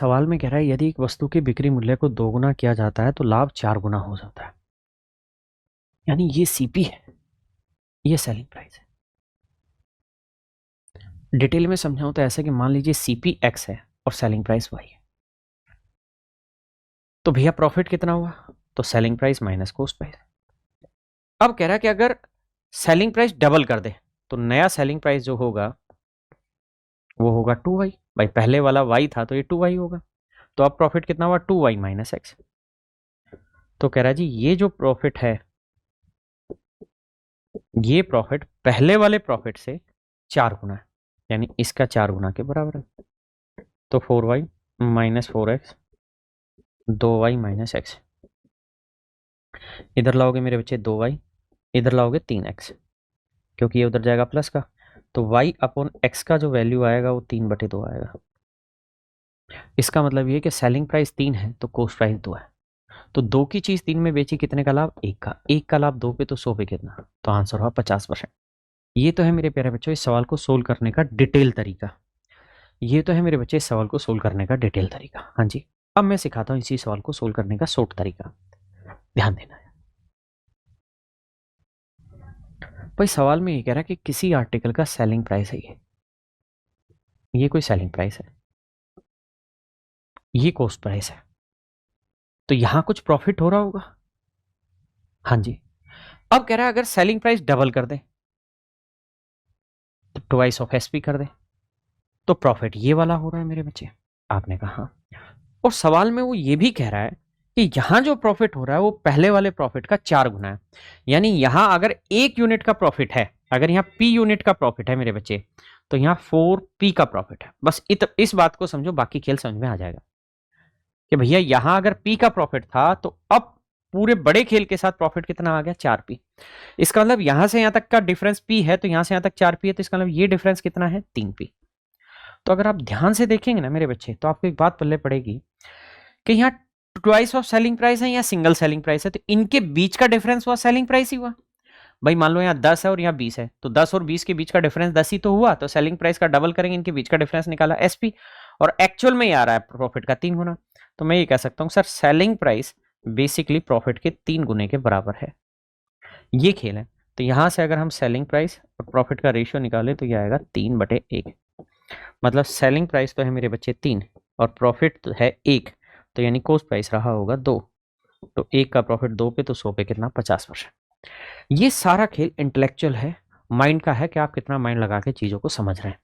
सवाल में कह रहा है यदि एक वस्तु के बिक्री मूल्य को 2 गुना किया जाता है तो लाभ 4 गुना हो जाता है। यानी ये सीपी है, ये सेलिंग प्राइस है। डिटेल में समझाऊं तो ऐसे कि मान लीजिए सीपी एक्स है और सेलिंग प्राइस वाई है, तो भैया प्रॉफिट कितना हुआ? तो selling price minus cost price. अब कह रहा है कि अगर सेलिंग प्राइस डबल कर दे तो नया सेलिंग प्राइस जो होगा वो होगा 2y। भाई पहले वाला y था तो ये 2y होगा, तो अब प्रॉफिट कितना हुआ? 2y minus x. तो कह रहा है जी ये जो प्रॉफिट है, ये प्रॉफिट पहले वाले प्रॉफिट से 4 गुना है, यानी इसका 4 गुना के बराबर है। तो 4y minus 4x, 2y minus x. इधर लाओगे मेरे बच्चे 2y, इधर लाओगे 3x, क्योंकि ये उधर जाएगा प्लस का, तो y अपॉन x का जो वैल्यू आएगा वो 3/2 आएगा। इसका मतलब ये कि सेलिंग प्राइस 3 है तो कॉस्ट प्राइस 2 है। तो 2 की चीज 3 में बेची, कितने का लाभ? 1 का। 1 का लाभ 2 पे तो 100 पे कितना? तो आंसर हुआ 50%। ये तो है मेरे प्यारे बच्चों इस सवाल को सोल्व करने का डिटेल तरीका। ये तो है मेरे बच्चे इस सवाल को सोल्व करने का डिटेल तरीका। हाँ जी, अब मैं सिखाता हूं इसी सवाल को सोल्व करने का शॉर्ट तरीका। ध्यान देना है भाई, सवाल में ये कह रहा है कि किसी आर्टिकल का सेलिंग प्राइस है ये कोई सेलिंग प्राइस है, ये कॉस्ट प्राइस है, तो यहां कुछ प्रॉफिट हो रहा होगा। हाँ जी, अब कह रहा है अगर सेलिंग प्राइस डबल कर दे तो ट्वाइस ऑफ एसपी कर दे तो प्रॉफिट ये वाला हो रहा है मेरे बच्चे। आपने कहा हाँ। और सवाल में वो ये भी कह रहा है कि यहां जो प्रॉफिट हो रहा है वो पहले वाले प्रॉफिट का 4 गुना है। यानी यहां अगर 1 यूनिट का प्रॉफिट है, अगर यहां p यूनिट का प्रॉफिट है मेरे बच्चे, तो यहां 4p का प्रॉफिट है। बस इस बात को समझो, बाकी खेल समझ में आ जाएगा कि भैया यहां अगर p का प्रॉफिट था तो अब पूरे बड़े खेल के साथ प्रॉफिट कितना आ गया? 4p। इसका मतलब यहां से यहां तक का डिफरेंस p है, तो यहां से यहां तक 4p है, तो इसका मतलब ये डिफरेंस कितना है? 3p। तो अगर आप ध्यान से देखेंगे ना मेरे बच्चे, तो आपको एक बात पल्ले पड़ेगी कि यहाँ ट्वाइस ऑफ सेलिंग प्राइस है या सिंगल सेलिंग प्राइस है, तो इनके बीच का डिफरेंस हुआ सेलिंग प्राइस ही हुआ। भाई मान लो यहाँ 10 है और यहाँ 20 है, तो 10 और 20 के बीच का डिफरेंस 10 ही तो हुआ, तो सेलिंग प्राइस का डबल करेंगे, इनके बीच का डिफरेंस निकाला एसपी, और एक्चुअल में ये आ रहा है प्रॉफिट का 3 गुना। तो मैं ये कह सकता हूँ sir selling price basically profit के 3 गुने के बराबर है। ये खेल है। तो यहां से अगर हम सेलिंग प्राइस और प्रॉफिट का रेशियो निकाले तो ये आएगा 3/1। मतलब सेलिंग प्राइस तो है मेरे बच्चे 3 और प्रॉफिट तो है 1, तो यानी कॉस्ट प्राइस रहा होगा 2। तो 1 का प्रॉफिट 2 पे, तो 100 पे कितना? 50%। ये सारा खेल इंटेलेक्चुअल है, माइंड का है कि आप कितना माइंड लगा के चीजों को समझ रहे हैं।